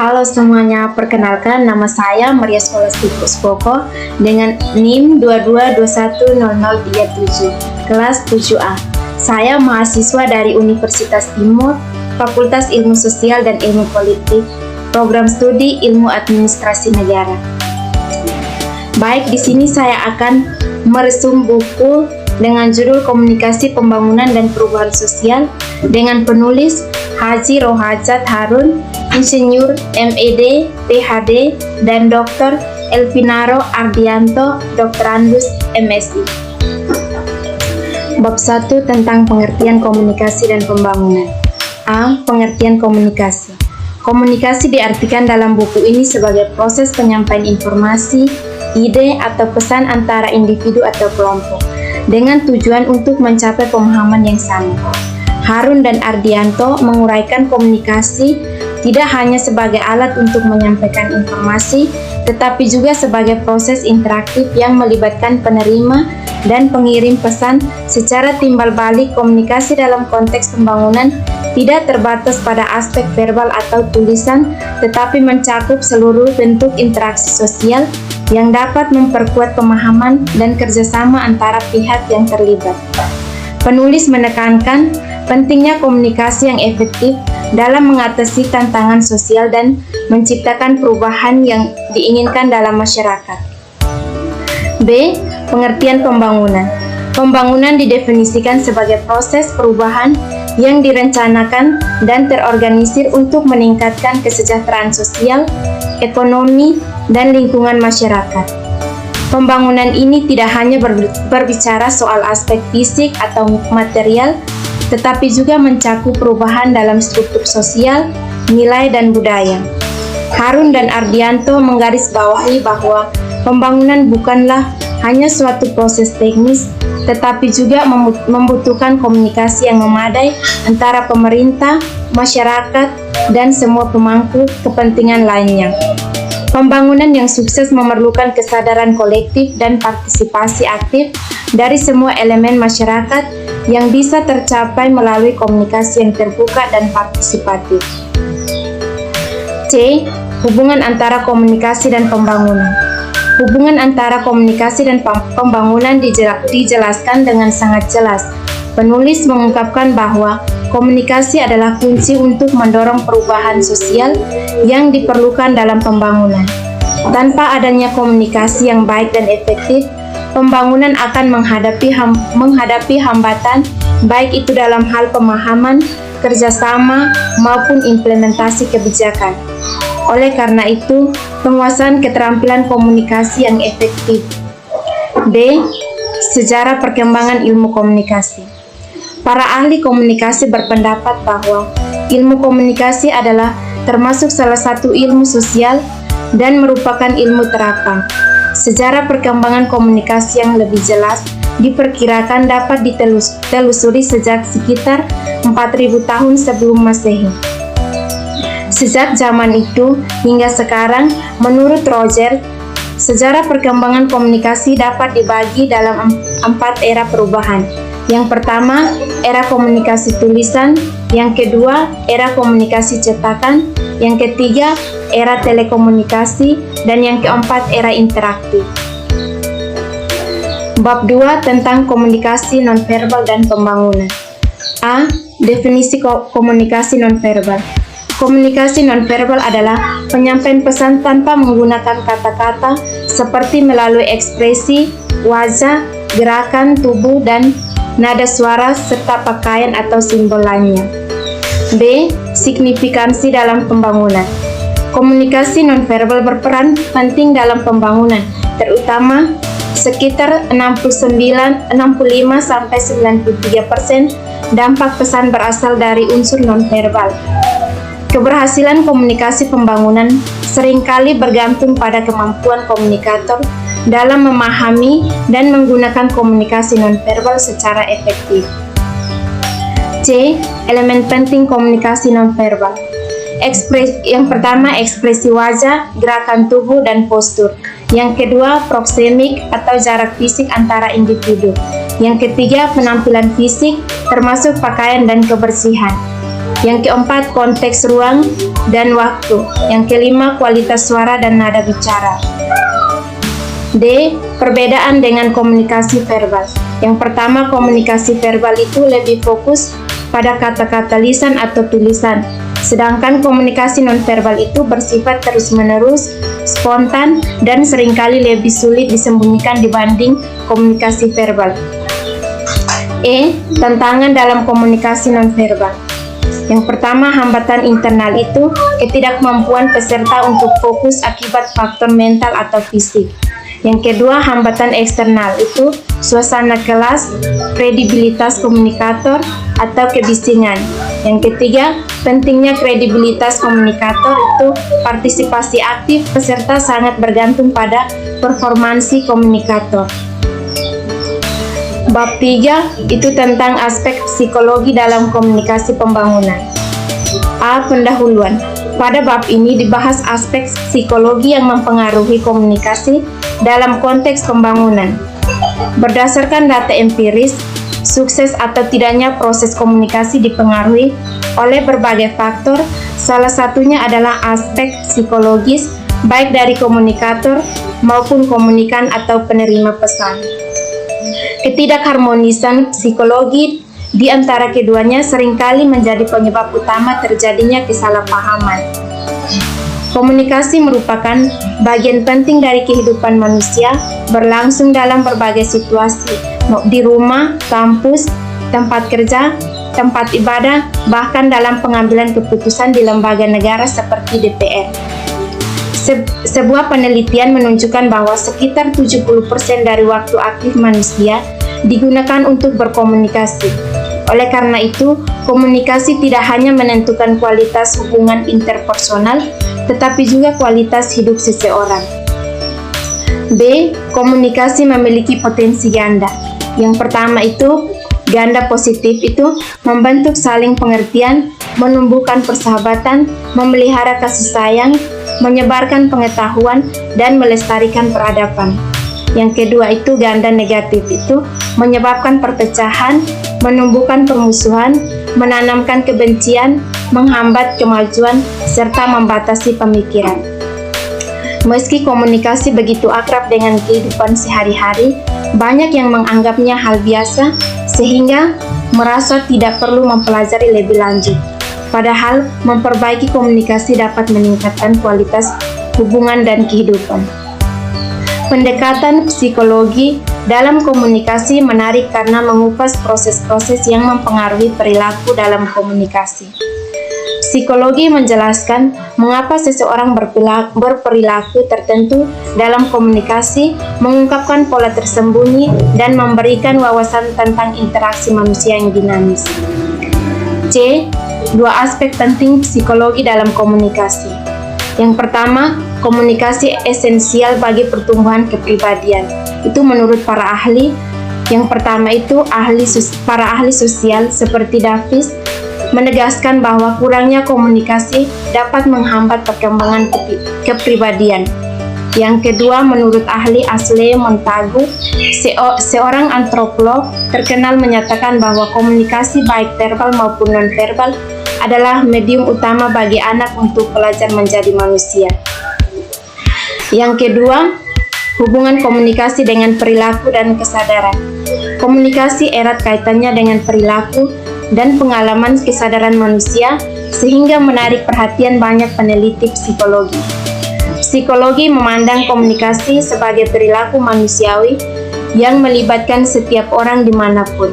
Halo semuanya, perkenalkan nama saya Maria Scholasticus Boko dengan NIM 22210037, kelas 7A. Saya mahasiswa dari Universitas Timur, Fakultas Ilmu Sosial dan Ilmu Politik, Program Studi Ilmu Administrasi Negara. Baik, di sini saya akan meresum buku dengan judul Komunikasi Pembangunan dan Perubahan Sosial dengan penulis Haji Rohajat Harun, Insinyur MED, PhD, dan Dr. Elvinaro Ardianto, Doktorandus MSI. Bab 1 tentang pengertian komunikasi dan pembangunan. A. Pengertian komunikasi. Komunikasi diartikan dalam buku ini sebagai proses penyampaian informasi, ide, atau pesan antara individu atau kelompok dengan tujuan untuk mencapai pemahaman yang sama. Harun dan Ardianto menguraikan komunikasi tidak hanya sebagai alat untuk menyampaikan informasi, tetapi juga sebagai proses interaktif yang melibatkan penerima dan pengirim pesan. Secara timbal balik, komunikasi dalam konteks pembangunan tidak terbatas pada aspek verbal atau tulisan, tetapi mencakup seluruh bentuk interaksi sosial yang dapat memperkuat pemahaman dan kerjasama antara pihak yang terlibat. Penulis menekankan pentingnya komunikasi yang efektif dalam mengatasi tantangan sosial dan menciptakan perubahan yang diinginkan dalam masyarakat. B. Pengertian pembangunan. Pembangunan didefinisikan sebagai proses perubahan yang direncanakan dan terorganisir untuk meningkatkan kesejahteraan sosial, ekonomi, dan lingkungan masyarakat. Pembangunan ini tidak hanya berbicara soal aspek fisik atau material, tetapi juga mencakup perubahan dalam struktur sosial, nilai, dan budaya. Harun dan Ardianto menggarisbawahi bahwa pembangunan bukanlah hanya suatu proses teknis, tetapi juga membutuhkan komunikasi yang memadai antara pemerintah, masyarakat, dan semua pemangku kepentingan lainnya. Pembangunan yang sukses memerlukan kesadaran kolektif dan partisipasi aktif dari semua elemen masyarakat yang bisa tercapai melalui komunikasi yang terbuka dan partisipatif. C. Hubungan antara komunikasi dan pembangunan. Hubungan antara komunikasi dan pembangunan dijelaskan dengan sangat jelas. Penulis mengungkapkan bahwa komunikasi adalah kunci untuk mendorong perubahan sosial yang diperlukan dalam pembangunan. Tanpa adanya komunikasi yang baik dan efektif, pembangunan akan menghadapi hambatan, baik itu dalam hal pemahaman, kerjasama, maupun implementasi kebijakan. Oleh karena itu, penguasaan keterampilan komunikasi yang efektif. D. Sejarah perkembangan ilmu komunikasi. Para ahli komunikasi berpendapat bahwa ilmu komunikasi adalah termasuk salah satu ilmu sosial dan merupakan ilmu terapan. Sejarah perkembangan komunikasi yang lebih jelas diperkirakan dapat ditelusuri sejak sekitar 4.000 tahun sebelum Masehi. Sejak zaman itu hingga sekarang, menurut Roger, sejarah perkembangan komunikasi dapat dibagi dalam 4 era perubahan. Yang pertama, era komunikasi tulisan. Yang kedua, era komunikasi cetakan. Yang ketiga, era telekomunikasi. Dan yang keempat, era interaktif. Bab 2 tentang komunikasi nonverbal dan pembangunan. A. Definisi komunikasi nonverbal. Komunikasi nonverbal adalah penyampaian pesan tanpa menggunakan kata-kata seperti melalui ekspresi, wajah, gerakan tubuh, dan nada suara serta pakaian atau simbol lainnya. B. Signifikansi dalam pembangunan. Komunikasi nonverbal berperan penting dalam pembangunan, terutama sekitar 65-93% dampak pesan berasal dari unsur nonverbal. Keberhasilan komunikasi pembangunan seringkali bergantung pada kemampuan komunikator dalam memahami dan menggunakan komunikasi nonverbal secara efektif. C. Elemen penting komunikasi nonverbal. Yang pertama, ekspresi wajah, gerakan tubuh, dan postur. Yang kedua, proksemik atau jarak fisik antara individu. Yang ketiga, penampilan fisik, termasuk pakaian dan kebersihan. Yang keempat, konteks ruang dan waktu. Yang kelima, kualitas suara dan nada bicara. D. Perbedaan dengan komunikasi verbal. Yang pertama, komunikasi verbal itu lebih fokus pada kata-kata lisan atau tulisan. Sedangkan komunikasi nonverbal itu bersifat terus-menerus, spontan, dan seringkali lebih sulit disembunyikan dibanding komunikasi verbal. E. Tantangan dalam komunikasi nonverbal. Yang pertama, hambatan internal itu ketidakmampuan peserta untuk fokus akibat faktor mental atau fisik. Yang kedua, hambatan eksternal itu suasana kelas, kredibilitas komunikator, atau kebisingan. Yang ketiga, pentingnya kredibilitas komunikator itu partisipasi aktif peserta sangat bergantung pada performansi komunikator. Bab 3 itu tentang aspek psikologi dalam komunikasi pembangunan. A. Pendahuluan. Pada bab ini dibahas aspek psikologi yang mempengaruhi komunikasi dalam konteks pembangunan. Berdasarkan data empiris, sukses atau tidaknya proses komunikasi dipengaruhi oleh berbagai faktor, salah satunya adalah aspek psikologis baik dari komunikator maupun komunikan atau penerima pesan. Ketidakharmonisan psikologi di antara keduanya seringkali menjadi penyebab utama terjadinya kesalahpahaman. Komunikasi merupakan bagian penting dari kehidupan manusia, berlangsung dalam berbagai situasi, di rumah, kampus, tempat kerja, tempat ibadah, bahkan dalam pengambilan keputusan di lembaga negara seperti DPR. Sebuah penelitian menunjukkan bahwa sekitar 70% dari waktu aktif manusia digunakan untuk berkomunikasi. Oleh karena itu, komunikasi tidak hanya menentukan kualitas hubungan interpersonal, tetapi juga kualitas hidup seseorang. B. Komunikasi memiliki potensi ganda. Yang pertama itu, ganda positif itu membentuk saling pengertian, menumbuhkan persahabatan, memelihara kasih sayang, menyebarkan pengetahuan, dan melestarikan peradaban. Yang kedua itu, ganda negatif itu menyebabkan perpecahan, menumbuhkan permusuhan, menanamkan kebencian, menghambat kemajuan, serta membatasi pemikiran. Meski komunikasi begitu akrab dengan kehidupan sehari-hari, banyak yang menganggapnya hal biasa, sehingga merasa tidak perlu mempelajari lebih lanjut. Padahal, memperbaiki komunikasi dapat meningkatkan kualitas hubungan dan kehidupan. Pendekatan psikologi dalam komunikasi menarik karena mengupas proses-proses yang mempengaruhi perilaku dalam komunikasi. Psikologi menjelaskan mengapa seseorang berperilaku tertentu dalam komunikasi, mengungkapkan pola tersembunyi, dan memberikan wawasan tentang interaksi manusia yang dinamis. C. Dua aspek penting psikologi dalam komunikasi. Yang pertama, komunikasi esensial bagi pertumbuhan kepribadian. Itu menurut para ahli. Yang pertama itu para ahli sosial seperti Davis menegaskan bahwa kurangnya komunikasi dapat menghambat perkembangan kepribadian. Yang kedua, menurut ahli Ashley Montagu, seorang antropolog terkenal menyatakan bahwa komunikasi baik verbal maupun nonverbal adalah medium utama bagi anak untuk belajar menjadi manusia. Yang kedua, hubungan komunikasi dengan perilaku dan kesadaran. Komunikasi erat kaitannya dengan perilaku dan pengalaman kesadaran manusia, sehingga menarik perhatian banyak peneliti psikologi. Psikologi memandang komunikasi sebagai perilaku manusiawi yang melibatkan setiap orang dimanapun.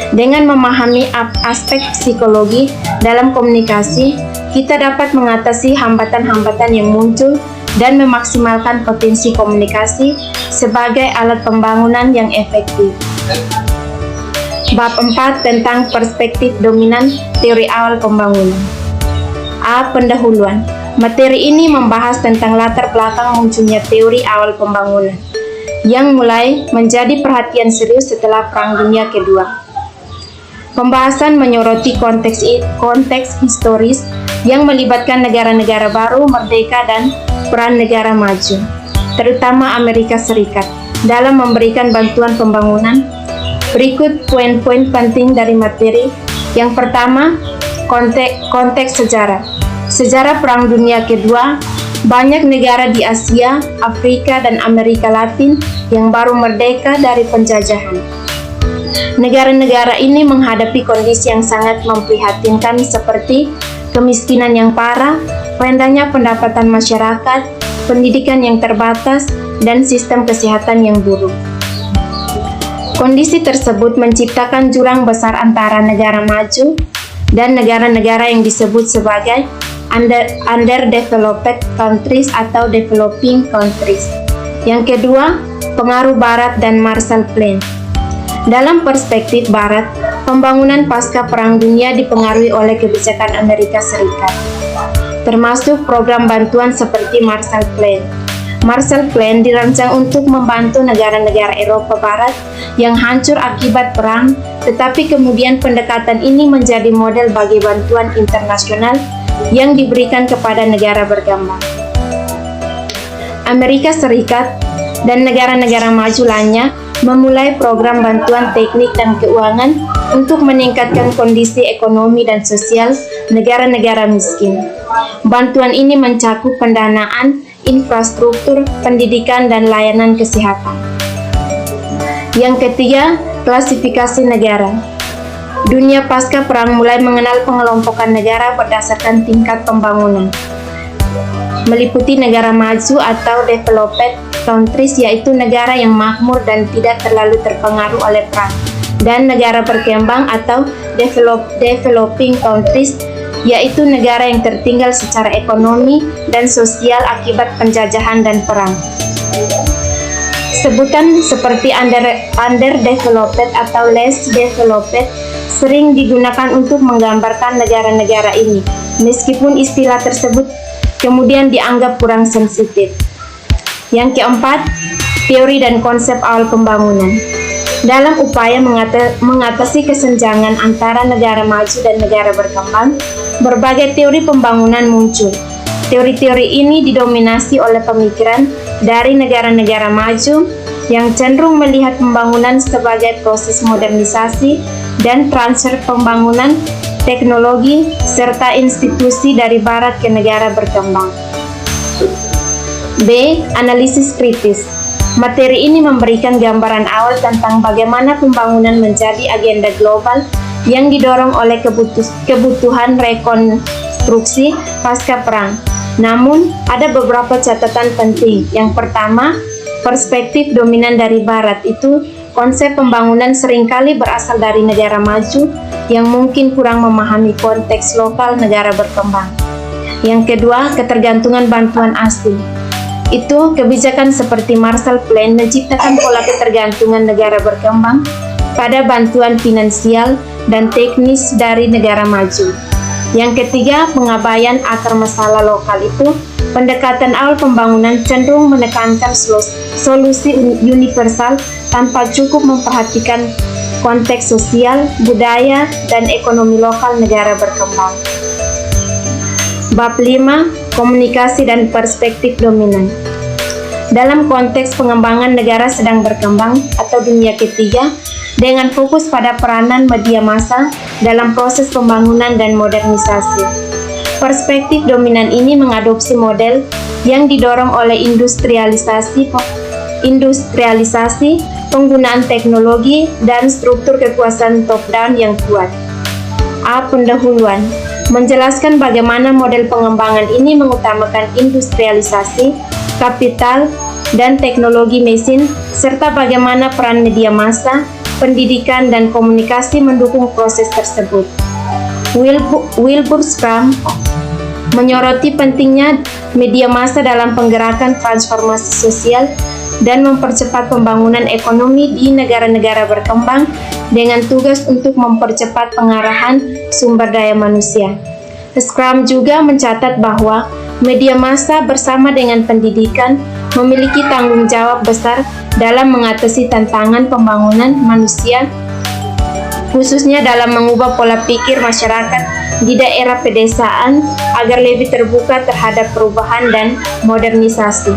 Dengan memahami aspek psikologi dalam komunikasi, kita dapat mengatasi hambatan-hambatan yang muncul dan memaksimalkan potensi komunikasi sebagai alat pembangunan yang efektif. Bab 4 tentang perspektif dominan teori awal pembangunan. A. Pendahuluan. Materi ini membahas tentang latar belakang munculnya teori awal pembangunan, yang mulai menjadi perhatian serius setelah Perang Dunia Kedua. Pembahasan menyoroti konteks historis yang melibatkan negara-negara baru, merdeka, dan peran negara maju, terutama Amerika Serikat, dalam memberikan bantuan pembangunan. Berikut poin-poin penting dari materi. Yang pertama, Konteks sejarah. Sejarah Perang Dunia Kedua, banyak negara di Asia, Afrika, dan Amerika Latin yang baru merdeka dari penjajahan. Negara-negara ini menghadapi kondisi yang sangat memprihatinkan seperti kemiskinan yang parah, rendahnya pendapatan masyarakat, pendidikan yang terbatas, dan sistem kesehatan yang buruk. Kondisi tersebut menciptakan jurang besar antara negara maju dan negara-negara yang disebut sebagai underdeveloped countries atau developing countries. Yang kedua, pengaruh Barat dan Marshall Plan. Dalam perspektif Barat, pembangunan pasca Perang Dunia dipengaruhi oleh kebijakan Amerika Serikat, termasuk program bantuan seperti Marshall Plan. Marshall Plan dirancang untuk membantu negara-negara Eropa Barat yang hancur akibat perang, tetapi kemudian pendekatan ini menjadi model bagi bantuan internasional yang diberikan kepada negara berkembang. Amerika Serikat dan negara-negara maju lainnya memulai program bantuan teknik dan keuangan untuk meningkatkan kondisi ekonomi dan sosial negara-negara miskin. Bantuan ini mencakup pendanaan, infrastruktur, pendidikan, dan layanan kesehatan. Yang ketiga, klasifikasi negara. Dunia pasca perang mulai mengenal pengelompokan negara berdasarkan tingkat pembangunan, meliputi negara maju atau developed countries, yaitu negara yang makmur dan tidak terlalu terpengaruh oleh perang, dan negara berkembang atau developing countries, yaitu negara yang tertinggal secara ekonomi dan sosial akibat penjajahan dan perang. Sebutan seperti underdeveloped atau less developed sering digunakan untuk menggambarkan negara-negara ini, meskipun istilah tersebut kemudian dianggap kurang sensitif. Yang keempat, teori dan konsep awal pembangunan. Dalam upaya mengatasi kesenjangan antara negara maju dan negara berkembang, berbagai teori pembangunan muncul. Teori-teori ini didominasi oleh pemikiran dari negara-negara maju yang cenderung melihat pembangunan sebagai proses modernisasi dan transfer pembangunan teknologi serta institusi dari barat ke negara berkembang. B. Analisis kritis. Materi ini memberikan gambaran awal tentang bagaimana pembangunan menjadi agenda global yang didorong oleh kebutuhan rekonstruksi pasca perang. Namun, ada beberapa catatan penting. Yang pertama, perspektif dominan dari Barat itu konsep pembangunan seringkali berasal dari negara maju yang mungkin kurang memahami konteks lokal negara berkembang. Yang kedua, ketergantungan bantuan asing. Itu kebijakan seperti Marshall Plan menciptakan pola ketergantungan negara berkembang pada bantuan finansial dan teknis dari negara maju. Yang ketiga, pengabaian akar masalah lokal itu pendekatan awal pembangunan cenderung menekankan solusi universal tanpa cukup memperhatikan konteks sosial, budaya, dan ekonomi lokal negara berkembang. Bab 5. Komunikasi dan perspektif dominan. Dalam konteks pengembangan negara sedang berkembang atau dunia ketiga, dengan fokus pada peranan media massa dalam proses pembangunan dan modernisasi. Perspektif dominan ini mengadopsi model yang didorong oleh industrialisasi, penggunaan teknologi, dan struktur kekuasaan top-down yang kuat. A. Pendahuluan. Menjelaskan bagaimana model pengembangan ini mengutamakan industrialisasi, kapital, dan teknologi mesin, serta bagaimana peran media massa, pendidikan, dan komunikasi mendukung proses tersebut. Wilbur Schramm menyoroti pentingnya media massa dalam penggerakan transformasi sosial dan mempercepat pembangunan ekonomi di negara-negara berkembang dengan tugas untuk mempercepat pengarahan sumber daya manusia. Schramm juga mencatat bahwa media massa bersama dengan pendidikan memiliki tanggung jawab besar dalam mengatasi tantangan pembangunan manusia, khususnya dalam mengubah pola pikir masyarakat di daerah pedesaan agar lebih terbuka terhadap perubahan dan modernisasi.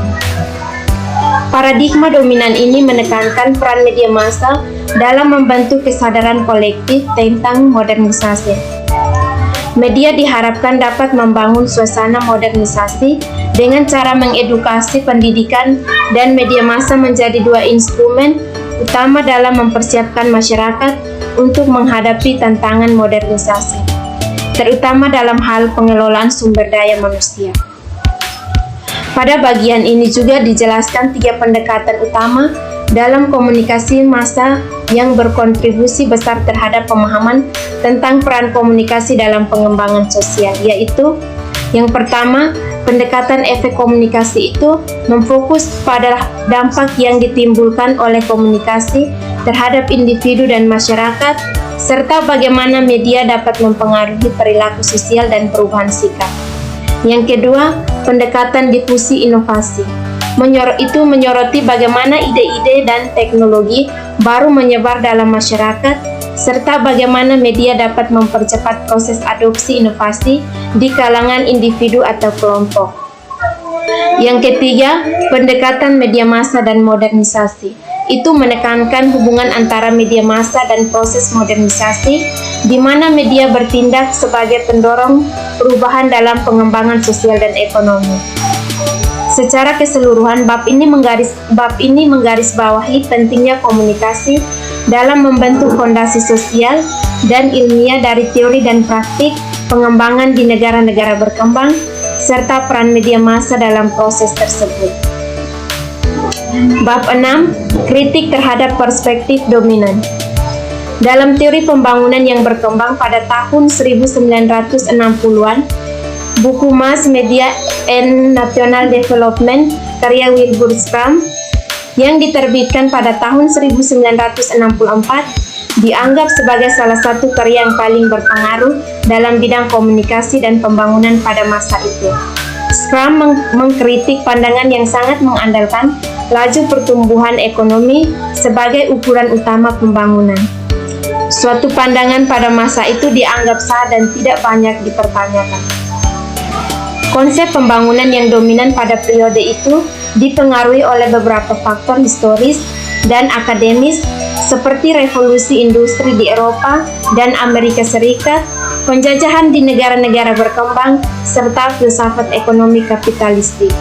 Paradigma dominan ini menekankan peran media massa dalam membentuk kesadaran kolektif tentang modernisasi. media diharapkan dapat membangun suasana modernisasi dengan cara mengedukasi pendidikan dan media massa menjadi dua instrumen utama dalam mempersiapkan masyarakat untuk menghadapi tantangan modernisasi, terutama dalam hal pengelolaan sumber daya manusia. Pada bagian ini juga dijelaskan 3 pendekatan utama dalam komunikasi massa yang berkontribusi besar terhadap pemahaman tentang peran komunikasi dalam pengembangan sosial, yaitu yang pertama, pendekatan efek komunikasi itu memfokus pada dampak yang ditimbulkan oleh komunikasi terhadap individu dan masyarakat, serta bagaimana media dapat mempengaruhi perilaku sosial dan perubahan sikap. Yang kedua, pendekatan difusi inovasi. Menyoroti bagaimana ide-ide dan teknologi baru menyebar dalam masyarakat, serta bagaimana media dapat mempercepat proses adopsi inovasi di kalangan individu atau kelompok. Yang ketiga, pendekatan media massa dan modernisasi. Itu menekankan hubungan antara media massa dan proses modernisasi, di mana media bertindak sebagai pendorong perubahan dalam pengembangan sosial dan ekonomi. Secara keseluruhan, bab ini menggarisbawahi pentingnya komunikasi dalam membentuk fondasi sosial dan ilmiah dari teori dan praktik pengembangan di negara-negara berkembang, serta peran media massa dalam proses tersebut. Bab 6. Kritik terhadap perspektif dominan. Dalam teori pembangunan yang berkembang pada tahun 1960-an, buku Mass Media and National Development karya Wilbur Schramm yang diterbitkan pada tahun 1964 dianggap sebagai salah satu karya yang paling berpengaruh dalam bidang komunikasi dan pembangunan pada masa itu. Schramm mengkritik pandangan yang sangat mengandalkan laju pertumbuhan ekonomi sebagai ukuran utama pembangunan. Suatu pandangan pada masa itu dianggap sah dan tidak banyak dipertanyakan. Konsep pembangunan yang dominan pada periode itu dipengaruhi oleh beberapa faktor historis dan akademis seperti revolusi industri di Eropa dan Amerika Serikat, penjajahan di negara-negara berkembang, serta filsafat ekonomi kapitalistik.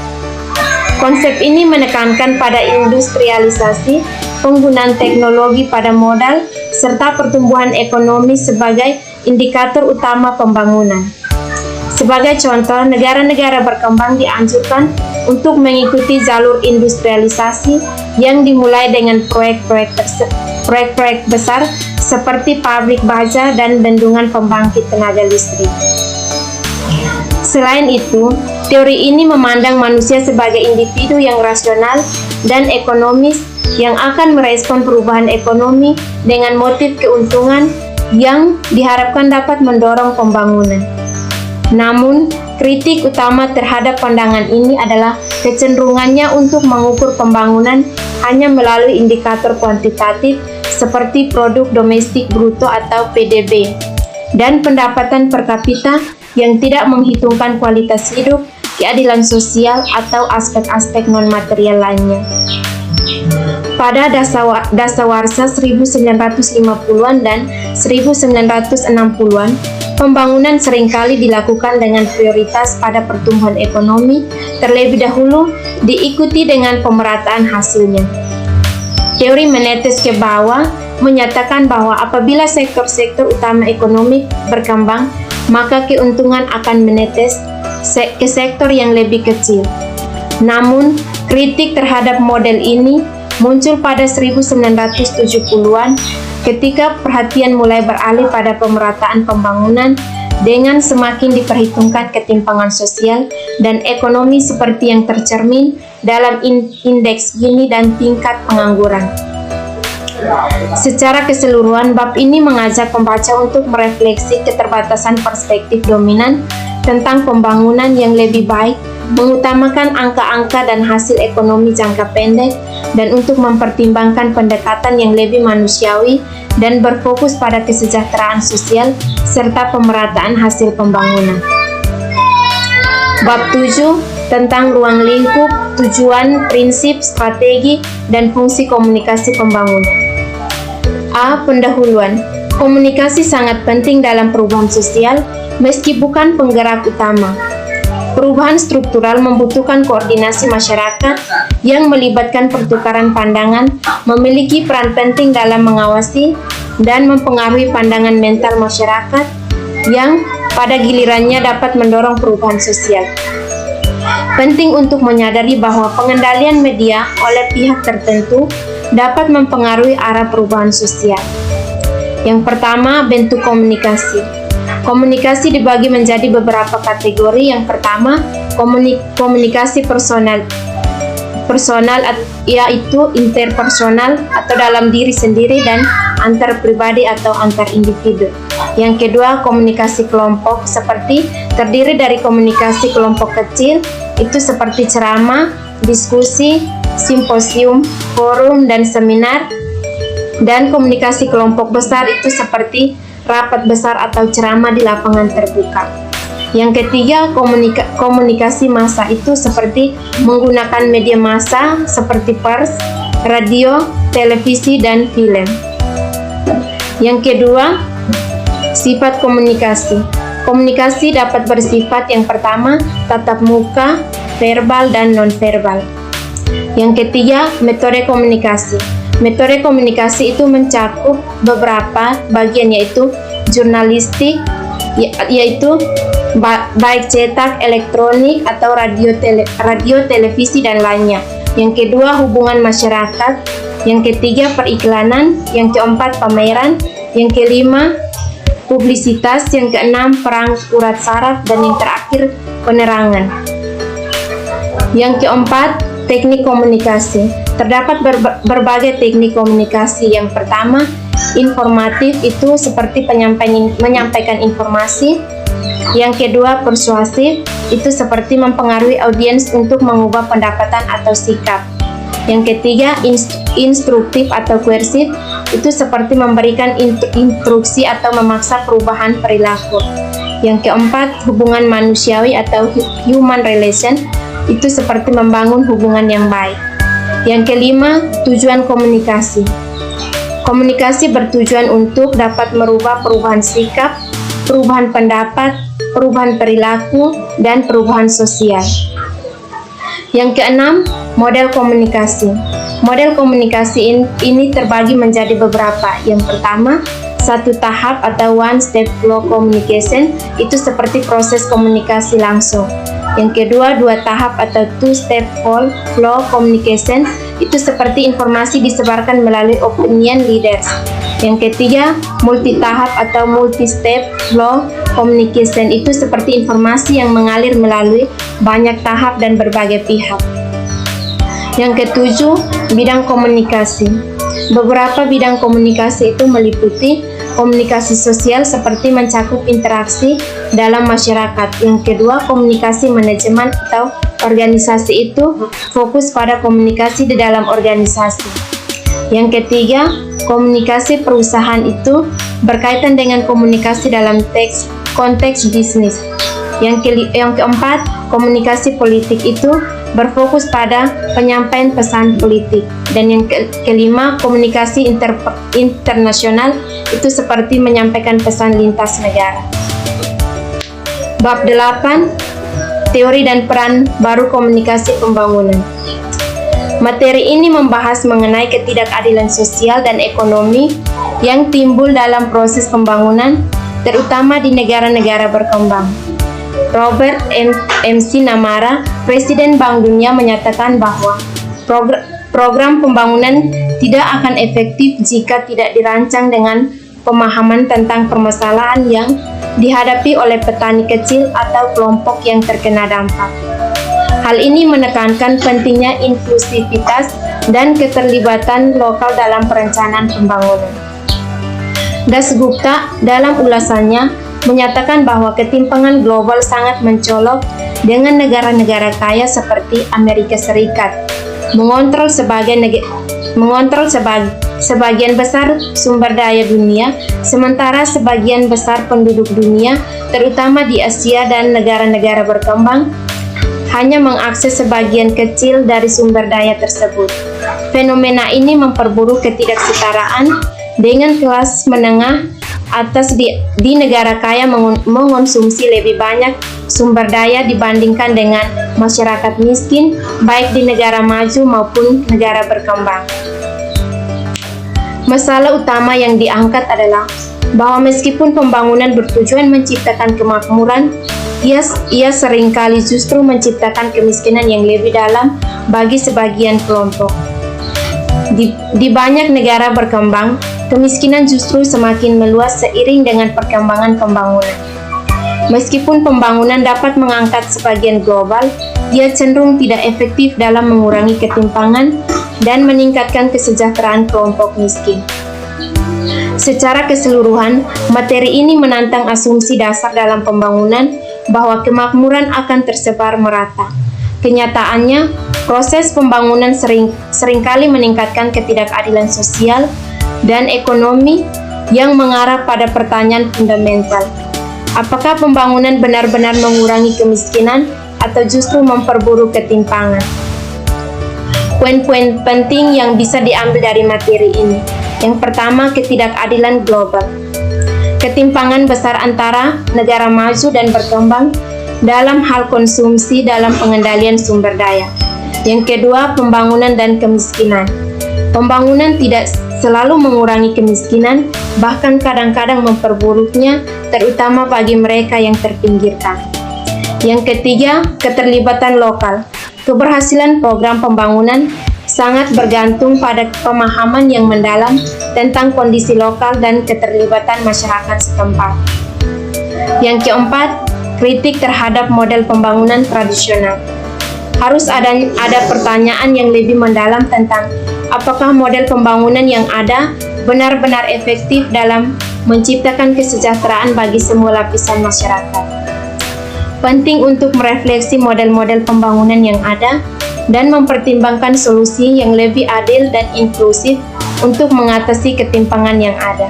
Konsep ini menekankan pada industrialisasi, penggunaan teknologi pada modal, serta pertumbuhan ekonomi sebagai indikator utama pembangunan. Sebagai contoh, negara-negara berkembang dianjurkan untuk mengikuti jalur industrialisasi yang dimulai dengan proyek-proyek besar seperti pabrik baja dan bendungan pembangkit tenaga listrik. Selain itu, teori ini memandang manusia sebagai individu yang rasional dan ekonomis yang akan merespon perubahan ekonomi dengan motif keuntungan yang diharapkan dapat mendorong pembangunan. Namun, kritik utama terhadap pandangan ini adalah kecenderungannya untuk mengukur pembangunan hanya melalui indikator kuantitatif seperti produk domestik bruto atau PDB dan pendapatan per kapita yang tidak menghitungkan kualitas hidup, keadilan sosial, atau aspek-aspek non-material lainnya. Pada dasawarsa 1950-an dan 1960-an, pembangunan seringkali dilakukan dengan prioritas pada pertumbuhan ekonomi, terlebih dahulu diikuti dengan pemerataan hasilnya. Teori menetes ke bawah menyatakan bahwa apabila sektor-sektor utama ekonomi berkembang, maka keuntungan akan menetes ke sektor yang lebih kecil. Namun, kritik terhadap model ini muncul pada 1970-an ketika perhatian mulai beralih pada pemerataan pembangunan dengan semakin diperhitungkan ketimpangan sosial dan ekonomi seperti yang tercermin dalam indeks Gini dan tingkat pengangguran. Secara keseluruhan, bab ini mengajak pembaca untuk merefleksi keterbatasan perspektif dominan tentang pembangunan yang lebih baik, mengutamakan angka-angka dan hasil ekonomi jangka pendek, dan untuk mempertimbangkan pendekatan yang lebih manusiawi dan berfokus pada kesejahteraan sosial serta pemerataan hasil pembangunan. Bab 7 tentang ruang lingkup, tujuan, prinsip, strategi, dan fungsi komunikasi pembangunan. A. Pendahuluan. Komunikasi sangat penting dalam perubahan sosial, meski bukan penggerak utama. Perubahan struktural membutuhkan koordinasi masyarakat yang melibatkan pertukaran pandangan, memiliki peran penting dalam mengawasi dan mempengaruhi pandangan mental masyarakat yang pada gilirannya dapat mendorong perubahan sosial. Penting untuk menyadari bahwa pengendalian media oleh pihak tertentu dapat mempengaruhi arah perubahan sosial. Yang pertama, bentuk komunikasi. Komunikasi dibagi menjadi beberapa kategori. Yang pertama, komunikasi personal, yaitu interpersonal atau dalam diri sendiri dan antar pribadi atau antar individu. Yang kedua, komunikasi kelompok, seperti terdiri dari komunikasi kelompok kecil, itu seperti ceramah, diskusi, simposium, forum, dan seminar. Dan komunikasi kelompok besar itu seperti rapat besar atau ceramah di lapangan terbuka. Yang ketiga, komunikasi massa, itu seperti menggunakan media massa seperti pers, radio, televisi, dan film. Yang kedua, sifat komunikasi. Komunikasi dapat bersifat yang pertama, tatap muka, verbal, dan non-verbal. Yang ketiga, metode komunikasi. Metode komunikasi itu mencakup beberapa bagian, yaitu jurnalistik, yaitu baik cetak, elektronik, atau radio, televisi, dan lainnya. Yang kedua, hubungan masyarakat. Yang ketiga, periklanan. Yang keempat, pameran. Yang kelima, publisitas. Yang keenam, perang urat saraf. Dan yang terakhir, penerangan. Yang keempat, teknik komunikasi. Terdapat berbagai teknik komunikasi. Yang pertama, informatif, itu seperti menyampaikan informasi. Yang kedua, persuasif, itu seperti mempengaruhi audiens untuk mengubah pendapatan atau sikap. Yang ketiga, instruktif atau koersif, itu seperti memberikan instruksi atau memaksa perubahan perilaku. Yang keempat, hubungan manusiawi atau human relation, itu seperti membangun hubungan yang baik. Yang kelima, tujuan komunikasi. Komunikasi bertujuan untuk dapat merubah perubahan sikap, perubahan pendapat, perubahan perilaku, dan perubahan sosial. Yang keenam, model komunikasi. Model komunikasi ini terbagi menjadi beberapa. Yang pertama, satu tahap atau one step flow communication, itu seperti proses komunikasi langsung. Yang kedua, dua tahap atau two step flow communication, itu seperti informasi disebarkan melalui opinion leaders. Yang ketiga, multi tahap atau multi step flow communication, itu seperti informasi yang mengalir melalui banyak tahap dan berbagai pihak. Yang ketujuh, bidang komunikasi. Beberapa bidang komunikasi itu meliputi komunikasi sosial, seperti mencakup interaksi dalam masyarakat. Yang kedua, komunikasi manajemen atau organisasi, itu fokus pada komunikasi di dalam organisasi. Yang ketiga, komunikasi perusahaan, itu berkaitan dengan komunikasi dalam konteks bisnis. Yang keempat, komunikasi politik, itu berfokus pada penyampaian pesan politik. Dan yang kelima, komunikasi internasional, itu seperti menyampaikan pesan lintas negara. Bab 8, teori dan peran baru komunikasi pembangunan. Materi ini membahas mengenai ketidakadilan sosial dan ekonomi yang timbul dalam proses pembangunan, terutama di negara-negara berkembang. Robert M.C. Namara, Presiden Bank Dunia, menyatakan bahwa program pembangunan tidak akan efektif jika tidak dirancang dengan pemahaman tentang permasalahan yang dihadapi oleh petani kecil atau kelompok yang terkena dampak. Hal ini menekankan pentingnya inklusivitas dan keterlibatan lokal dalam perencanaan pembangunan. Dasgupta dalam ulasannya menyatakan bahwa ketimpangan global sangat mencolok dengan negara-negara kaya seperti Amerika Serikat mengontrol sebagian besar sumber daya dunia, sementara sebagian besar penduduk dunia, terutama di Asia dan negara-negara berkembang, hanya mengakses sebagian kecil dari sumber daya tersebut. Fenomena ini memperburuk ketidaksetaraan dengan kelas menengah atas di negara kaya mengonsumsi lebih banyak sumber daya dibandingkan dengan masyarakat miskin, baik di negara maju maupun negara berkembang. Masalah utama yang diangkat adalah bahwa meskipun pembangunan bertujuan menciptakan kemakmuran, ia seringkali justru menciptakan kemiskinan yang lebih dalam bagi sebagian kelompok. Di banyak negara berkembang, kemiskinan justru semakin meluas seiring dengan perkembangan pembangunan. Meskipun pembangunan dapat mengangkat sebagian global, ia cenderung tidak efektif dalam mengurangi ketimpangan dan meningkatkan kesejahteraan kelompok miskin. Secara keseluruhan, materi ini menantang asumsi dasar dalam pembangunan bahwa kemakmuran akan tersebar merata. Kenyataannya, proses pembangunan seringkali meningkatkan ketidakadilan sosial dan ekonomi yang mengarah pada pertanyaan fundamental. Apakah pembangunan benar-benar mengurangi kemiskinan atau justru memperburuk ketimpangan? Poin-poin penting yang bisa diambil dari materi ini. Yang pertama, ketidakadilan global. Ketimpangan besar antara negara maju dan berkembang dalam hal konsumsi dalam pengendalian sumber daya. Yang kedua, pembangunan dan kemiskinan. Pembangunan tidak selalu mengurangi kemiskinan, bahkan kadang-kadang memperburuknya, terutama bagi mereka yang terpinggirkan. Yang ketiga, keterlibatan lokal. Keberhasilan program pembangunan sangat bergantung pada pemahaman yang mendalam tentang kondisi lokal dan keterlibatan masyarakat setempat. Yang keempat, kritik terhadap model pembangunan tradisional. Harus ada pertanyaan yang lebih mendalam tentang apakah model pembangunan yang ada benar-benar efektif dalam menciptakan kesejahteraan bagi semua lapisan masyarakat. Penting untuk merefleksi model-model pembangunan yang ada dan mempertimbangkan solusi yang lebih adil dan inklusif untuk mengatasi ketimpangan yang ada.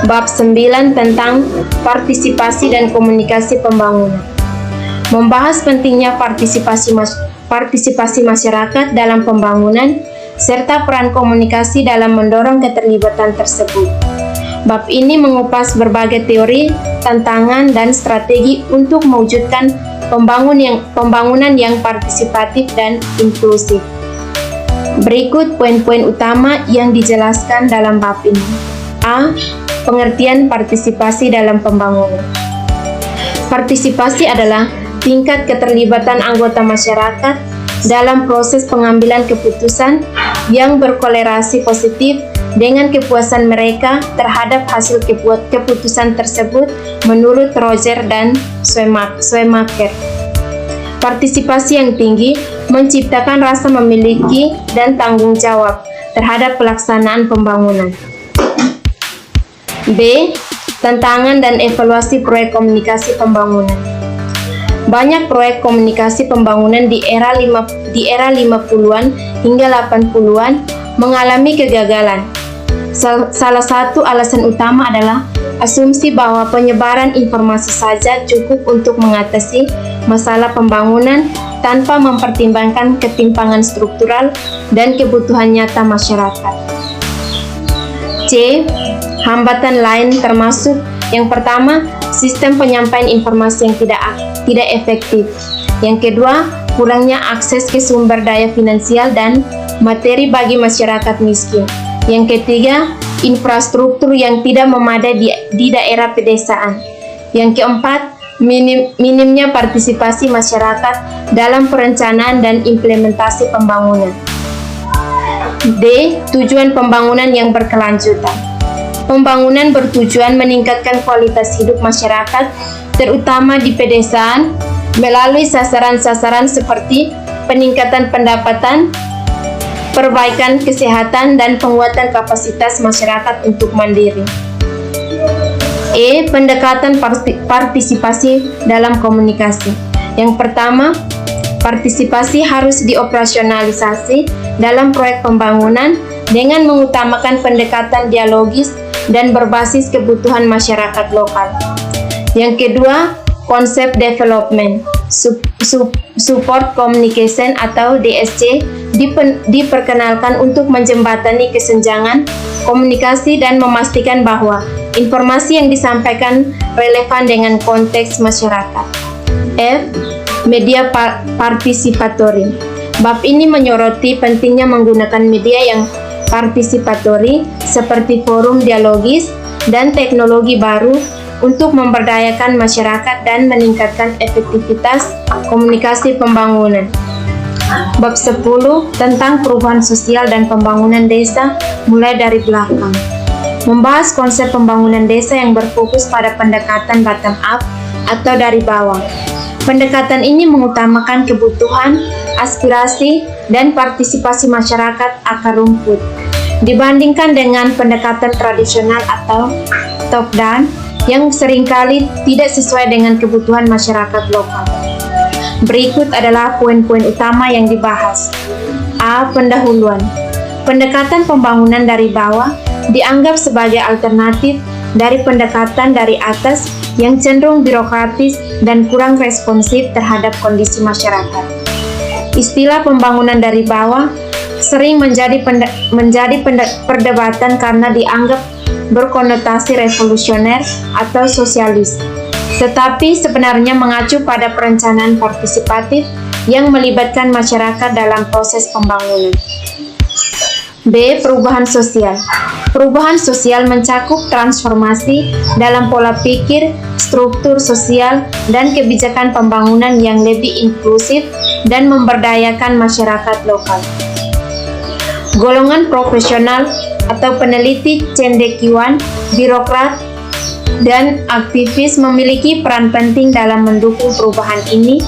Bab 9 tentang partisipasi dan komunikasi pembangunan. Membahas pentingnya partisipasi masyarakat dalam pembangunan serta peran komunikasi dalam mendorong keterlibatan tersebut. Bab ini mengupas berbagai teori, tantangan, dan strategi untuk mewujudkan pembangunan yang partisipatif dan inklusif. Berikut poin-poin utama yang dijelaskan dalam bab ini. A. Pengertian partisipasi dalam pembangunan. Partisipasi adalah tingkat keterlibatan anggota masyarakat dalam proses pengambilan keputusan yang berkorelasi positif dengan kepuasan mereka terhadap hasil keputusan tersebut menurut Roger dan Schweitzer. Partisipasi yang tinggi menciptakan rasa memiliki dan tanggung jawab terhadap pelaksanaan pembangunan. B. Tantangan dan evaluasi proyek komunikasi pembangunan. Banyak proyek komunikasi pembangunan di era 50-an hingga 80-an mengalami kegagalan. Salah satu alasan utama adalah asumsi bahwa penyebaran informasi saja cukup untuk mengatasi masalah pembangunan tanpa mempertimbangkan ketimpangan struktural dan kebutuhan nyata masyarakat. C. Hambatan lain termasuk yang pertama, sistem penyampaian informasi yang tidak efektif. Yang kedua, kurangnya akses ke sumber daya finansial dan materi bagi masyarakat miskin. Yang ketiga, infrastruktur yang tidak memadai di daerah pedesaan. Yang keempat, minimnya partisipasi masyarakat dalam perencanaan dan implementasi pembangunan. D. Tujuan pembangunan yang berkelanjutan. Pembangunan bertujuan meningkatkan kualitas hidup masyarakat, terutama di pedesaan, melalui sasaran-sasaran seperti peningkatan pendapatan, perbaikan kesehatan, dan penguatan kapasitas masyarakat untuk mandiri. E. Pendekatan partisipasi dalam komunikasi. Yang pertama, partisipasi harus dioperasionalisasi dalam proyek pembangunan dengan mengutamakan pendekatan dialogis dan berbasis kebutuhan masyarakat lokal. Yang kedua, konsep development support communication atau DSC diperkenalkan untuk menjembatani kesenjangan komunikasi dan memastikan bahwa informasi yang disampaikan relevan dengan konteks masyarakat. F. Media partisipatori. Bab ini menyoroti pentingnya menggunakan media yang partisipatori seperti forum dialogis dan teknologi baru untuk memberdayakan masyarakat dan meningkatkan efektivitas komunikasi pembangunan. Bab 10 tentang perubahan sosial dan pembangunan desa mulai dari belakang. Membahas konsep pembangunan desa yang berfokus pada pendekatan bottom up atau dari bawah. Pendekatan ini mengutamakan kebutuhan, aspirasi, dan partisipasi masyarakat akar rumput dibandingkan dengan pendekatan tradisional atau top down yang seringkali tidak sesuai dengan kebutuhan masyarakat lokal. Berikut adalah poin-poin utama yang dibahas. A. Pendahuluan. Pendekatan pembangunan dari bawah dianggap sebagai alternatif dari pendekatan dari atas yang cenderung birokratis dan kurang responsif terhadap kondisi masyarakat. Istilah pembangunan dari bawah sering menjadi perdebatan karena dianggap berkonotasi revolusioner atau sosialis, tetapi sebenarnya mengacu pada perencanaan partisipatif yang melibatkan masyarakat dalam proses pembangunan. B. Perubahan sosial. Perubahan sosial mencakup transformasi dalam pola pikir, struktur sosial, dan kebijakan pembangunan yang lebih inklusif dan memberdayakan masyarakat lokal. Golongan profesional atau peneliti, cendekiawan, birokrat, dan aktivis memiliki peran penting dalam mendukung perubahan ini,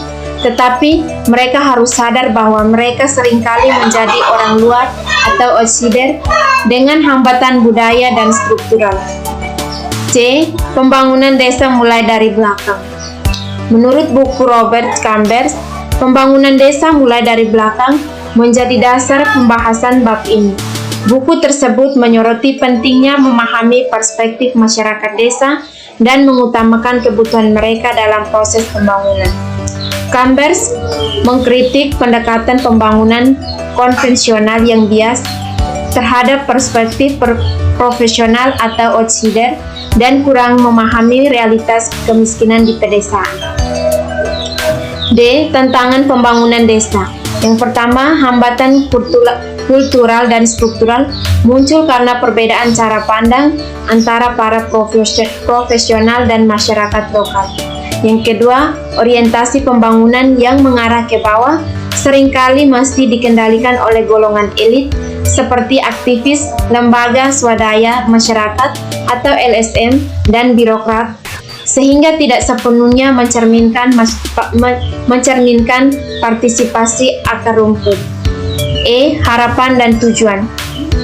tetapi mereka harus sadar bahwa mereka seringkali menjadi orang luar atau outsider dengan hambatan budaya dan struktural. C. Pembangunan desa mulai dari belakang. Menurut buku Robert Chambers, pembangunan desa mulai dari belakang menjadi dasar pembahasan bab ini. Buku tersebut menyoroti pentingnya memahami perspektif masyarakat desa dan mengutamakan kebutuhan mereka dalam proses pembangunan. Chambers mengkritik pendekatan pembangunan konvensional yang bias terhadap perspektif profesional atau outsider dan kurang memahami realitas kemiskinan di pedesaan. D. Tantangan pembangunan desa. Yang pertama, hambatan kultural dan struktural muncul karena perbedaan cara pandang antara para profesional dan masyarakat lokal. Yang kedua, orientasi pembangunan yang mengarah ke bawah seringkali masih dikendalikan oleh golongan elit seperti aktivis lembaga swadaya masyarakat atau LSM dan birokrat, sehingga tidak sepenuhnya mencerminkan partisipasi akar rumput. E. Harapan dan tujuan.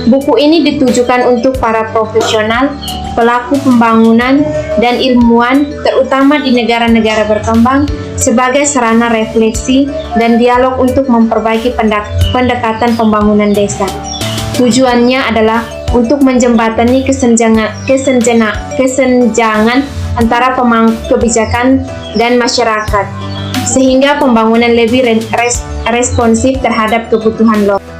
Buku ini ditujukan untuk para profesional, pelaku pembangunan, dan ilmuwan, terutama di negara-negara berkembang, sebagai sarana refleksi dan dialog untuk memperbaiki pendekatan pembangunan desa. Tujuannya adalah untuk menjembatani kesenjangan antara pemangku kebijakan dan masyarakat, sehingga pembangunan lebih responsif terhadap kebutuhan lokal.